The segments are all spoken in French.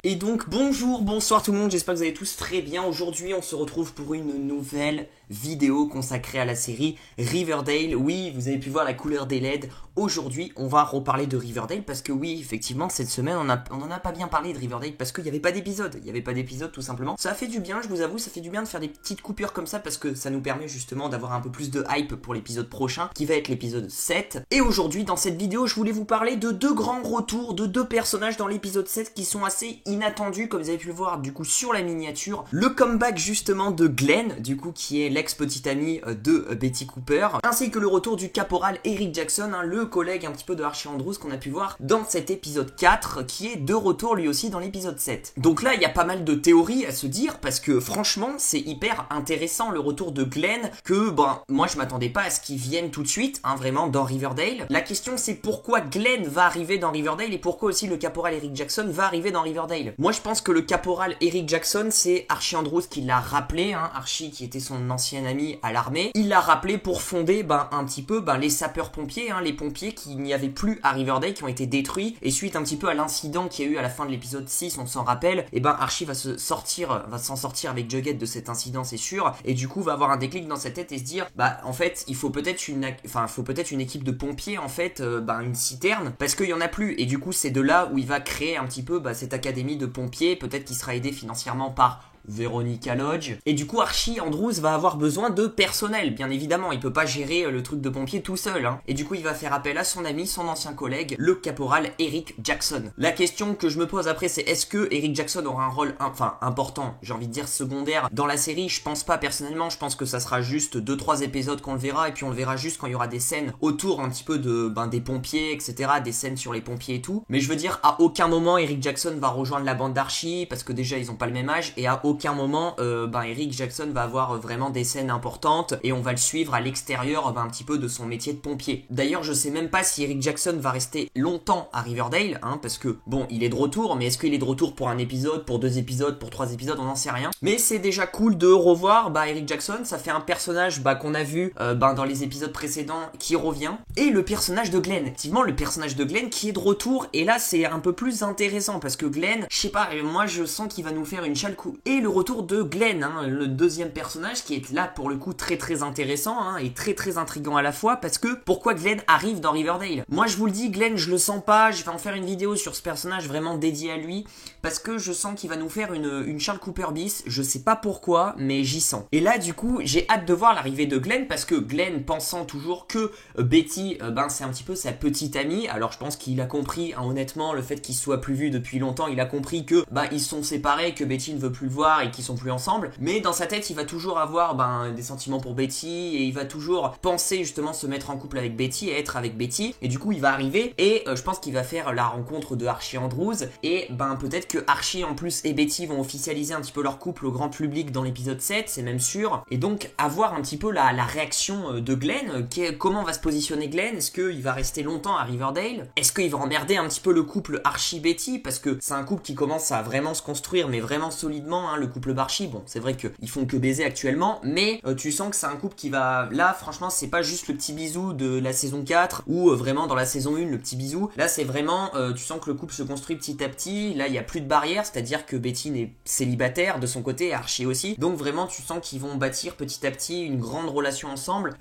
Et donc bonjour, bonsoir tout le monde, j'espère que vous allez tous très bien. Aujourd'hui on se retrouve pour une nouvelle vidéo consacrée à la série Riverdale. Oui, vous avez pu voir la couleur des LED. Aujourd'hui on va reparler de Riverdale parce que oui, effectivement cette semaine on en a pas bien parlé de Riverdale parce qu'il n'y avait pas d'épisode. Il n'y avait pas d'épisode tout simplement. Ça a fait du bien, je vous avoue, ça fait du bien de faire des petites coupures comme ça parce que ça nous permet justement d'avoir un peu plus de hype pour l'épisode prochain qui va être l'épisode 7. Et aujourd'hui dans cette vidéo je voulais vous parler de deux grands retours de deux personnages dans l'épisode 7 qui sont assez inattendus comme vous avez pu le voir du coup sur la miniature. Le comeback justement de Glenn du coup qui est l'ex-petite amie de Betty Cooper, ainsi que le retour du caporal Eric Jackson, le collègue un petit peu de Archie Andrews qu'on a pu voir dans cet épisode 4 qui est de retour lui aussi dans l'épisode 7. Donc là il y a pas mal de théories à se dire parce que franchement c'est hyper intéressant le retour de Glenn que moi je m'attendais pas à ce qu'il vienne tout de suite vraiment dans Riverdale. La question c'est pourquoi Glenn va arriver dans Riverdale et pourquoi aussi le caporal Eric Jackson va arriver dans Riverdale. Moi je pense que le caporal Eric Jackson c'est Archie Andrews qui l'a rappelé, Archie qui était son ancien ami à l'armée, il l'a rappelé pour fonder un petit peu les sapeurs-pompiers, les pompiers qui n'y avaient plus à Riverdale, qui ont été détruits, et suite un petit peu à l'incident qu'il y a eu à la fin de l'épisode 6, on s'en rappelle, et Archie va s'en sortir avec Jughead de cet incident c'est sûr, et du coup va avoir un déclic dans sa tête et se dire en fait il faut peut-être une équipe de pompiers en fait, une citerne, parce qu'il y en a plus, et du coup c'est de là où il va créer un petit peu cette académie de pompiers, peut-être qu'il sera aidé financièrement par Veronica Lodge. Et du coup Archie Andrews va avoir besoin de personnel, bien évidemment, il peut pas gérer le truc de pompier tout seul, Et du coup il va faire appel à son ami, son ancien collègue, le caporal Eric Jackson. La question que je me pose après c'est est-ce que Eric Jackson aura un rôle important, j'ai envie de dire secondaire dans la série? Je pense pas personnellement, je pense que ça sera juste 2-3 épisodes qu'on le verra, et puis on le verra juste quand il y aura des scènes autour un petit peu de des pompiers, etc., des scènes sur les pompiers et tout. Mais je veux dire, à aucun moment Eric Jackson va rejoindre la bande d'Archie, parce que déjà ils ont pas le même âge, et à aucun moment Eric Jackson va avoir vraiment des scènes importantes et on va le suivre à l'extérieur un petit peu de son métier de pompier. D'ailleurs je sais même pas si Eric Jackson va rester longtemps à Riverdale, parce que il est de retour, mais est-ce qu'il est de retour pour un épisode, pour 2 épisodes, pour 3 épisodes, on n'en sait rien. Mais c'est déjà cool de revoir Eric Jackson, ça fait un personnage qu'on a vu dans les épisodes précédents qui revient, et le personnage de Glenn, effectivement le personnage de Glenn qui est de retour, et là c'est un peu plus intéressant parce que Glenn, je sais pas, moi je sens qu'il va nous faire une chale coup. Et le retour de Glenn, le deuxième personnage qui est là pour le coup très très intéressant, et très très intriguant à la fois, parce que pourquoi Glenn arrive dans Riverdale? Moi je vous le dis, Glenn je le sens pas, je vais en faire une vidéo sur ce personnage vraiment dédié à lui, parce que je sens qu'il va nous faire une Charles Cooper bis, je sais pas pourquoi, mais j'y sens. Et là du coup j'ai hâte de voir l'arrivée de Glenn, parce que Glenn pensant toujours que Betty, c'est un petit peu sa petite amie, alors je pense qu'il a compris, honnêtement, le fait qu'il soit plus vu depuis longtemps, il a compris que ils sont séparés, que Betty ne veut plus le voir et qu'ils sont plus ensemble, mais dans sa tête il va toujours avoir des sentiments pour Betty, et il va toujours penser justement se mettre en couple avec Betty et être avec Betty, et du coup il va arriver et je pense qu'il va faire la rencontre de Archie Andrews, et peut-être que Archie en plus et Betty vont officialiser un petit peu leur couple au grand public dans l'épisode 7, c'est même sûr, et donc avoir un petit peu la réaction de Glenn, comment va se positionner Glenn, est-ce qu'il va rester longtemps à Riverdale, est-ce qu'il va emmerder un petit peu le couple Archie-Betty, parce que c'est un couple qui commence à vraiment se construire, mais vraiment solidement, le couple Archie, c'est vrai qu'ils font que baiser actuellement, mais tu sens que c'est un couple qui va, là franchement c'est pas juste le petit bisou de la saison 4, ou vraiment dans la saison 1 le petit bisou, là c'est vraiment, tu sens que le couple se construit petit à petit, là il y a plus de barrières, c'est-à-dire que Betty n'est célibataire de son côté, Archie aussi, donc vraiment tu sens qu'ils vont bâtir petit à petit une grande relation ensemble,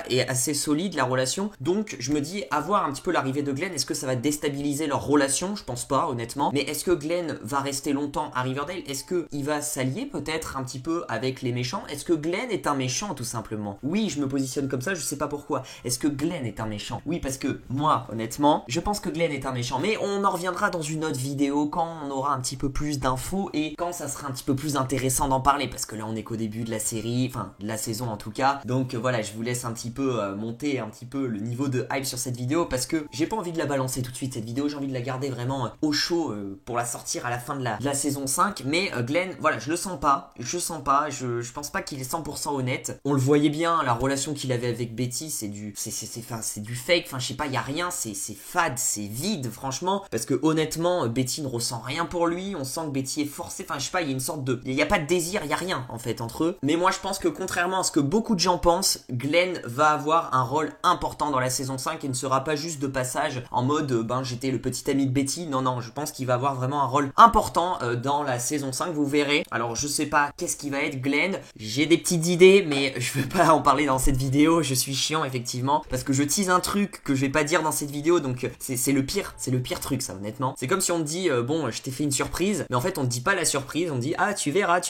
et assez solide la relation, donc je me dis, à voir un petit peu l'arrivée de Glenn, est-ce que ça va déstabiliser leur relation? Je pense pas honnêtement, mais est-ce que Glenn va rester longtemps à Riverdale? Est-ce qu'il va s'allier peut-être un petit peu avec les méchants? Est-ce que Glenn est un méchant tout simplement? Oui, je me positionne comme ça, je sais pas pourquoi. Est-ce que Glenn est un méchant? Oui, parce que moi, honnêtement, je pense que Glenn est un méchant, mais on en reviendra dans une autre vidéo quand on aura un petit peu plus d'infos et quand ça sera un petit peu plus intéressant d'en parler, parce que là on est qu'au début de la série, de la saison en tout cas, donc voilà, je vous laisse un petit peu monter un petit peu le niveau de hype sur cette vidéo, parce que j'ai pas envie de la balancer tout de suite cette vidéo, j'ai envie de la garder vraiment au chaud pour la sortir à la fin de la saison 5, mais Glenn, voilà, voilà, je sens pas, je pense pas qu'il est 100% honnête. On le voyait bien, la relation qu'il avait avec Betty, c'est du fake, enfin je sais pas, y a rien, c'est fade, c'est vide franchement, parce que honnêtement, Betty ne ressent rien pour lui, on sent que Betty est forcée, enfin je sais pas, il y a une sorte de, il y a pas de désir, il y a rien en fait entre eux. Mais moi je pense que contrairement à ce que beaucoup de gens pensent, Glenn va avoir un rôle important dans la saison 5 et ne sera pas juste de passage en mode j'étais le petit ami de Betty. Non, je pense qu'il va avoir vraiment un rôle important dans la saison 5, vous verrez. Alors je sais pas qu'est-ce qui va être Glenn, j'ai des petites idées mais je veux pas en parler dans cette vidéo, je suis chiant effectivement parce que je tease un truc que je vais pas dire dans cette vidéo, donc c'est le pire truc ça honnêtement. C'est comme si on te dit je t'ai fait une surprise, mais en fait on te dit pas la surprise, on te dit tu verras,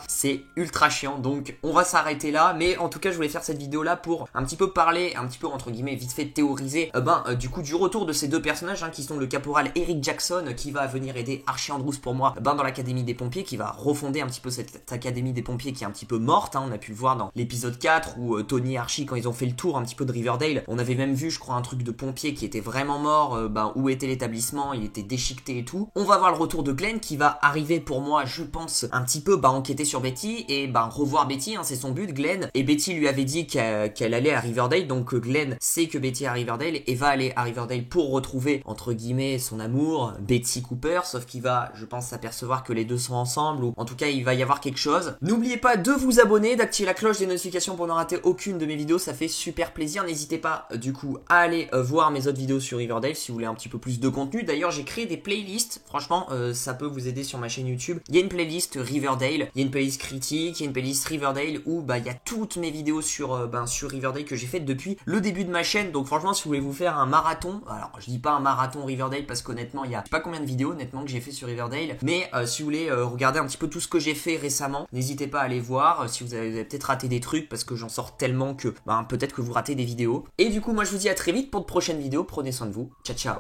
c'est ultra chiant, donc on va s'arrêter là. Mais en tout cas je voulais faire cette vidéo là pour un petit peu parler, un petit peu entre guillemets vite fait théoriser du coup du retour de ces deux personnages qui sont le caporal Eric Jackson qui va venir aider Archie Andrews pour moi dans l'académie des pompiers, qui va refonder un petit peu cette académie des pompiers qui est un petit peu morte, on a pu le voir dans l'épisode 4 où Tony et Archie, quand ils ont fait le tour un petit peu de Riverdale, on avait même vu je crois un truc de pompier qui était vraiment mort, où était l'établissement, il était déchiqueté et tout. On va voir le retour de Glenn qui va arriver pour moi je pense un petit peu enquêter sur Betty et revoir Betty, c'est son but Glenn, et Betty lui avait dit qu'elle allait à Riverdale, donc Glenn sait que Betty est à Riverdale et va aller à Riverdale pour retrouver entre guillemets son amour Betty Cooper, sauf qu'il va je pense s'apercevoir que les deux sont ensemble, ou en tout cas il va y avoir quelque chose. N'oubliez pas de vous abonner, d'activer la cloche des notifications pour ne rater aucune de mes vidéos, ça fait super plaisir. N'hésitez pas du coup à aller voir mes autres vidéos sur Riverdale si vous voulez un petit peu plus de contenu. D'ailleurs j'ai créé des playlists, franchement ça peut vous aider sur ma chaîne YouTube. Il y a une playlist Riverdale, il y a une playlist critique, il y a une playlist Riverdale où il y a toutes mes vidéos sur Riverdale que j'ai faites depuis le début de ma chaîne. Donc franchement si vous voulez vous faire un marathon, alors je dis pas un marathon Riverdale parce qu'honnêtement il y a je sais pas combien de vidéos honnêtement que j'ai fait sur Riverdale, mais si vous voulez regarder un petit peu tout ce que j'ai fait récemment, n'hésitez pas à aller voir. Si vous avez peut-être raté des trucs parce que j'en sors tellement que peut-être que vous ratez des vidéos. Et du coup moi je vous dis à très vite pour de prochaines vidéos, prenez soin de vous, ciao ciao.